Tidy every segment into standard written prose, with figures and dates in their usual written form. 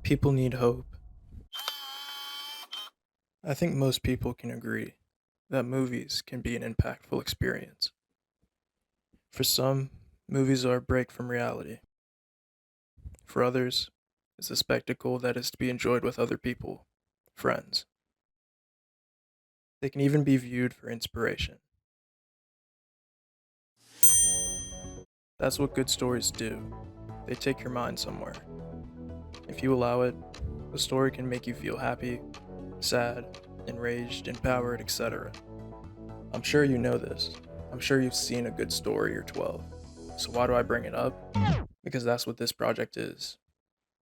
People need hope. I think most people can agree that movies can be an impactful experience. For some, movies are a break from reality. For others, it's a spectacle that is to be enjoyed with other people, friends. They can even be viewed for inspiration. That's what good stories do. They take your mind somewhere. If you allow it, a story can make you feel happy, sad, enraged, empowered, etc. I'm sure you know this. I'm sure you've seen a good story or 12. So why do I bring it up? Because that's what this project is.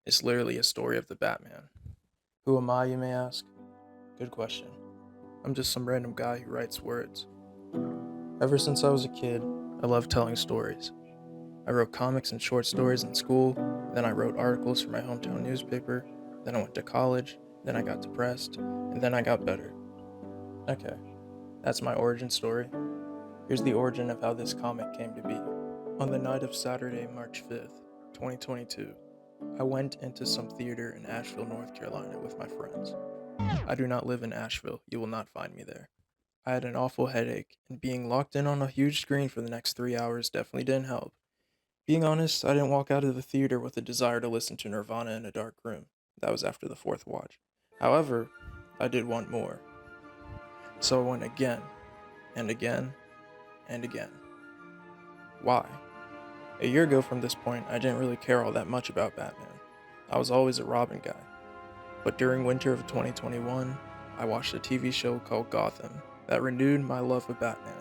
It's literally a story of the Batman. Who am I, you may ask? Good question. I'm just some random guy who writes words. Ever since I was a kid, I loved telling stories. I wrote comics and short stories in school, then I wrote articles for my hometown newspaper, then I went to college, then I got depressed, and then I got better. Okay, that's my origin story. Here's the origin of how this comic came to be. On the night of Saturday, March 5th, 2022, I went into some theater in Asheville, North Carolina with my friends. I do not live in Asheville, you will not find me there. I had an awful headache, and being locked in on a huge screen for the next 3 hours definitely didn't help. Being honest, I didn't walk out of the theater with a desire to listen to Nirvana in a dark room. That was after the fourth watch. However, I did want more. So I went again, and again, and again. Why? A year ago from this point, I didn't really care all that much about Batman. I was always a Robin guy. But during winter of 2021, I watched a TV show called Gotham that renewed my love of Batman.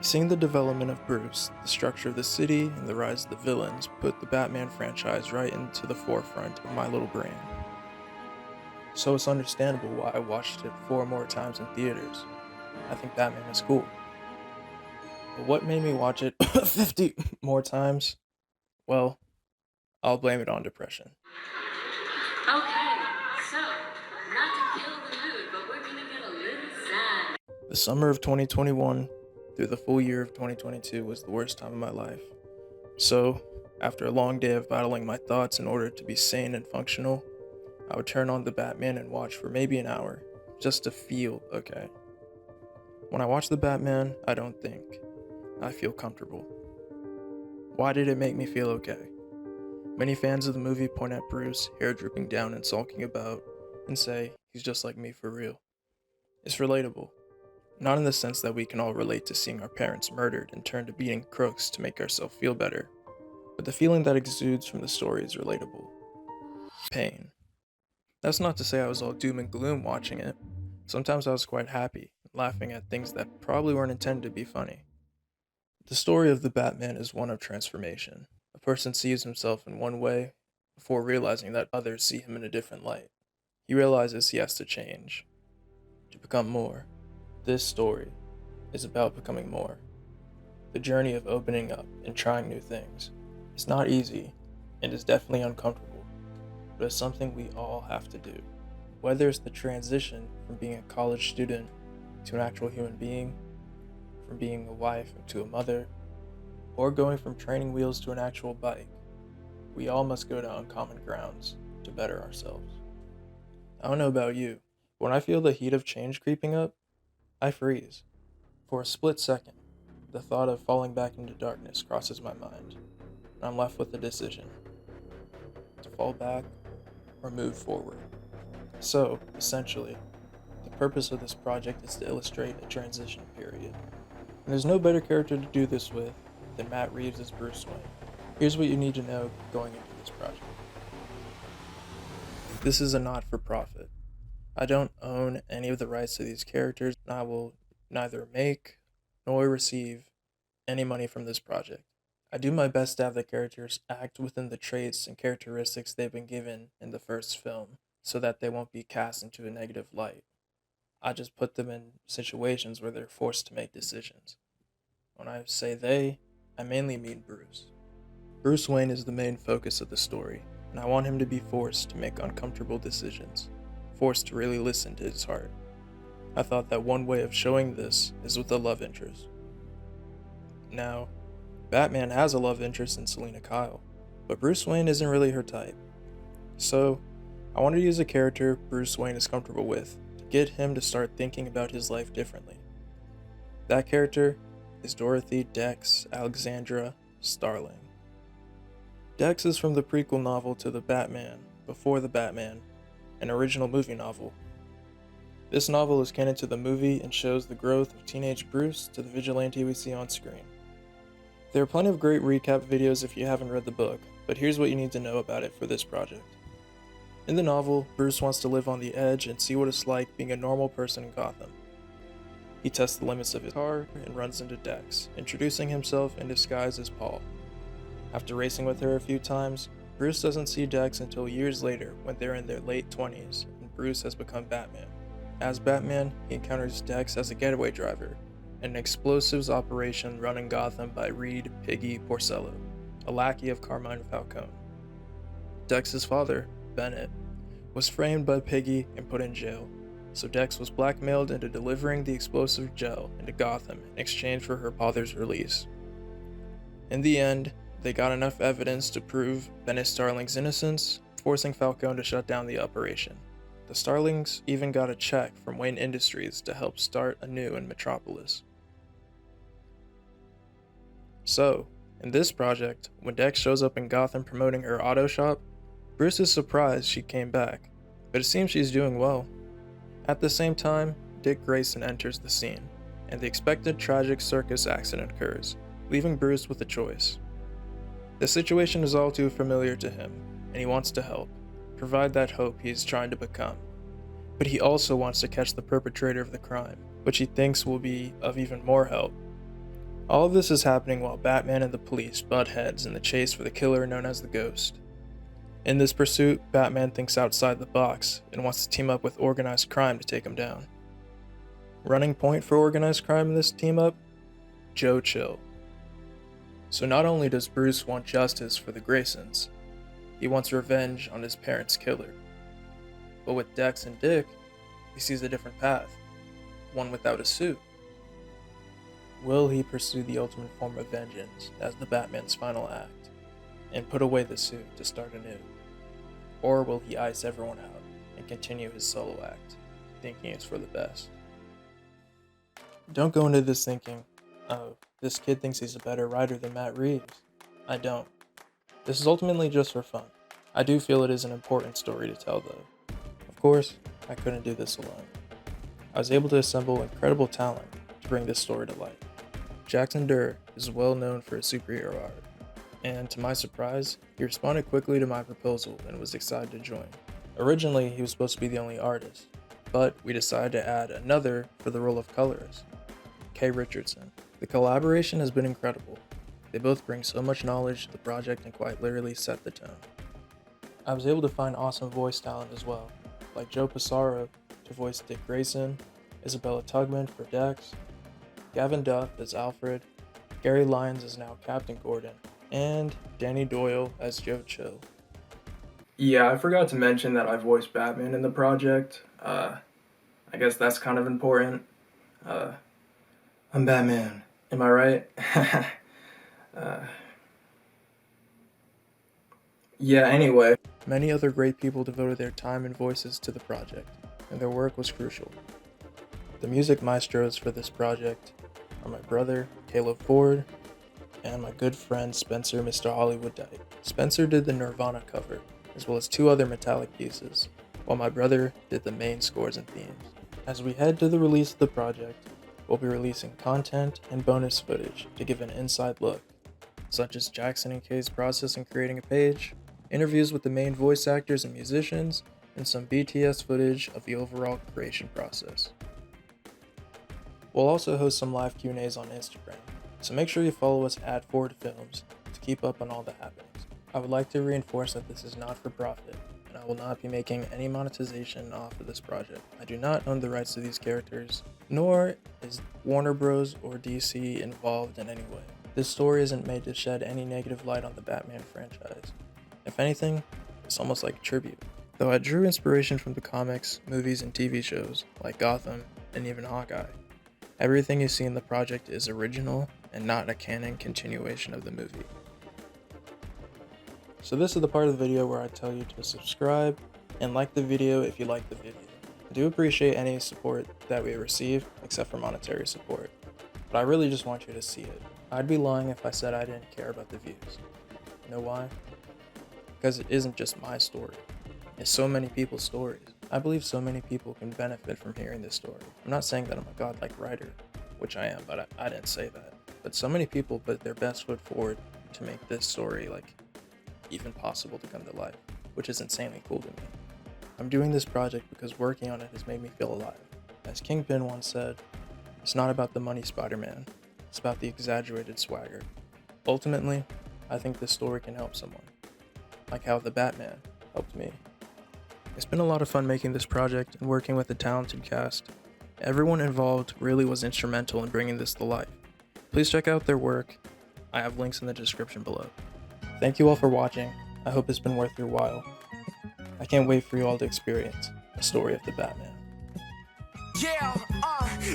Seeing the development of Bruce, the structure of the city, and the rise of the villains put the Batman franchise right into the forefront of my little brain. So it's understandable why I watched it 4 more times in theaters. I think Batman is cool. But what made me watch it 50 more times? Well, I'll blame it on depression. Okay, so, not to kill the mood, but we're gonna get a little sad. The summer of 2021 through the full year of 2022 was the worst time of my life. So, after a long day of battling my thoughts in order to be sane and functional, I would turn on the Batman and watch for maybe an hour, just to feel okay. When I watch the Batman, I don't think. I feel comfortable. Why did it make me feel okay? Many fans of the movie point at Bruce, hair drooping down and sulking about, and say, he's just like me for real. It's relatable. Not in the sense that we can all relate to seeing our parents murdered and turn to beating crooks to make ourselves feel better, but the feeling that exudes from the story is relatable. Pain. That's not to say I was all doom and gloom watching it. Sometimes I was quite happy, laughing at things that probably weren't intended to be funny. The story of the Batman is one of transformation. A person sees himself in one way before realizing that others see him in a different light. He realizes he has to change, to become more. This story is about becoming more. The journey of opening up and trying new things. It's not easy, and is definitely uncomfortable, but it's something we all have to do. Whether it's the transition from being a college student to an actual human being, from being a wife to a mother, or going from training wheels to an actual bike, we all must go to uncommon grounds to better ourselves. I don't know about you, but when I feel the heat of change creeping up, I freeze. For a split second, the thought of falling back into darkness crosses my mind, and I'm left with a decision: to fall back or move forward. So, essentially, the purpose of this project is to illustrate a transition period. And there's no better character to do this with than Matt Reeves as Bruce Wayne. Here's what you need to know going into this project. This is a not-for-profit. I don't own any of the rights to these characters, and I will neither make nor receive any money from this project. I do my best to have the characters act within the traits and characteristics they've been given in the first film, so that they won't be cast into a negative light. I just put them in situations where they're forced to make decisions. When I say they, I mainly mean Bruce. Bruce Wayne is the main focus of the story, and I want him to be forced to make uncomfortable decisions, forced to really listen to his heart. I thought that one way of showing this is with a love interest. Now, Batman has a love interest in Selina Kyle, but Bruce Wayne isn't really her type. So, I wanted to use a character Bruce Wayne is comfortable with to get him to start thinking about his life differently. That character is Dorothy Dex Alexandra Starling. Dex is from the prequel novel to The Batman, Before the Batman, an original movie novel. This novel is canon to the movie and shows the growth of teenage Bruce to the vigilante we see on screen. There are plenty of great recap videos if you haven't read the book, but here's what you need to know about it for this project. In the novel, Bruce wants to live on the edge and see what it's like being a normal person in Gotham. He tests the limits of his car and runs into Dex, introducing himself in disguise as Paul. After racing with her a few times, Bruce doesn't see Dex until years later when they're in their late 20s and Bruce has become Batman. As Batman, he encounters Dex as a getaway driver in an explosives operation run in Gotham by Reed Piggy Porcello, a lackey of Carmine Falcone. Dex's father, Bennett, was framed by Piggy and put in jail, so Dex was blackmailed into delivering the explosive gel into Gotham in exchange for her father's release. In the end, they got enough evidence to prove Bennett Starling's innocence, forcing Falcone to shut down the operation. The Starlings even got a check from Wayne Industries to help start anew in Metropolis. So, in this project, when Dex shows up in Gotham promoting her auto shop, Bruce is surprised she came back, but it seems she's doing well. At the same time, Dick Grayson enters the scene, and the expected tragic circus accident occurs, leaving Bruce with a choice. The situation is all too familiar to him, and he wants to help, provide that hope he is trying to become. But he also wants to catch the perpetrator of the crime, which he thinks will be of even more help. All of this is happening while Batman and the police butt heads in the chase for the killer known as the Ghost. In this pursuit, Batman thinks outside the box and wants to team up with organized crime to take him down. Running point for organized crime in this team up? Joe Chill. So not only does Bruce want justice for the Graysons, he wants revenge on his parents' killer. But with Dex and Dick, he sees a different path, one without a suit. Will he pursue the ultimate form of vengeance as the Batman's final act, and put away the suit to start anew? Or will he ice everyone out and continue his solo act, thinking it's for the best? Don't go into this thinking, oh, this kid thinks he's a better writer than Matt Reeves. I don't. This is ultimately just for fun. I do feel it is an important story to tell though. Of course, I couldn't do this alone. I was able to assemble incredible talent to bring this story to life. Jaxson Derr is well known for his superhero art, and to my surprise, he responded quickly to my proposal and was excited to join. Originally, he was supposed to be the only artist, but we decided to add another for the role of colorist, Kay Richardson. The collaboration has been incredible. They both bring so much knowledge to the project and quite literally set the tone. I was able to find awesome voice talent as well, like Joe Pissarro to voice Dick Grayson, Isabella Tugman for Dex, Gavin Duff as Alfred, Gary Lyons as now Captain Gordon, and Danny Doyle as Joe Chill. Yeah, I forgot to mention that I voiced Batman in the project. I guess that's kind of important. I'm Batman, am I right? Yeah, anyway. Many other great people devoted their time and voices to the project, and their work was crucial. The music maestros for this project are my brother, Caleb Ford, and my good friend Spencer Mr. Hollywood Dyke. Spencer did the Nirvana cover, as well as 2 other metallic pieces, while my brother did the main scores and themes. As we head to the release of the project, we'll be releasing content and bonus footage to give an inside look, such as Jaxson and Kay's process in creating a page, interviews with the main voice actors and musicians, and some BTS footage of the overall creation process. We'll also host some live Q&As on Instagram, so make sure you follow us at Ford Films to keep up on all the happenings. I would like to reinforce that this is not for profit, and I will not be making any monetization off of this project. I do not own the rights to these characters, nor is Warner Bros. Or DC involved in any way. This story isn't made to shed any negative light on the Batman franchise. If anything, it's almost like a tribute. Though I drew inspiration from the comics, movies, and TV shows, like Gotham, and even Hawkeye, everything you see in the project is original and not a canon continuation of the movie. So this is the part of the video where I tell you to subscribe, and like the video if you like the video. I do appreciate any support that we receive, except for monetary support, but I really just want you to see it. I'd be lying if I said I didn't care about the views. You know why? Because it isn't just my story. It's so many people's stories. I believe so many people can benefit from hearing this story. I'm not saying that I'm a godlike writer, which I am, but I didn't say that. But so many people put their best foot forward to make this story even possible to come to life, which is insanely cool to me. I'm doing this project because working on it has made me feel alive. As Kingpin once said, it's not about the money, Spider-Man. It's about the exaggerated swagger. Ultimately, I think this story can help someone, like how the Batman helped me. It's been a lot of fun making this project and working with a talented cast. Everyone involved really was instrumental in bringing this to life. Please check out their work. I have links in the description below. Thank you all for watching. I hope it's been worth your while. I can't wait for you all to experience the story of the Batman. Yeah,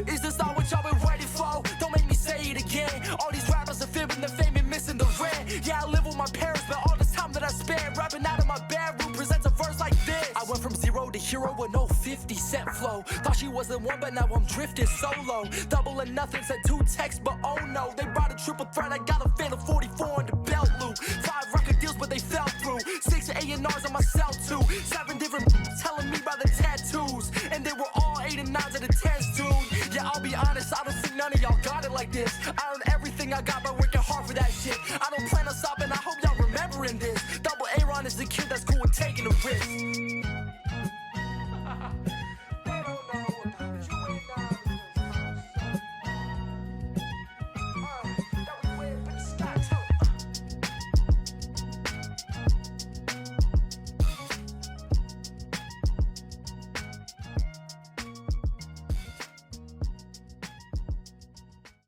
is this all what y'all been waiting for? Don't make me say it again. All these rappers are feeling the fame and missing the rent. Yeah, I live with my parents, but all this time that I spent rapping out of my bedroom presents a verse like this. I went from zero to hero with no 50-cent flow. Thought she was the one, but now I'm drifting solo. Double or nothing, said 2 texts, but oh no. They brought a triple threat, I got a fan of 44 on the belt loop. 5 record deals, but they fell through. 6 A&Rs on my cell too. 7 different telling me about the tattoos. And they were all 8 and 9s at the 10s, dude. Yeah, I'll be honest, I don't think none of y'all got it like this. I earned everything I got by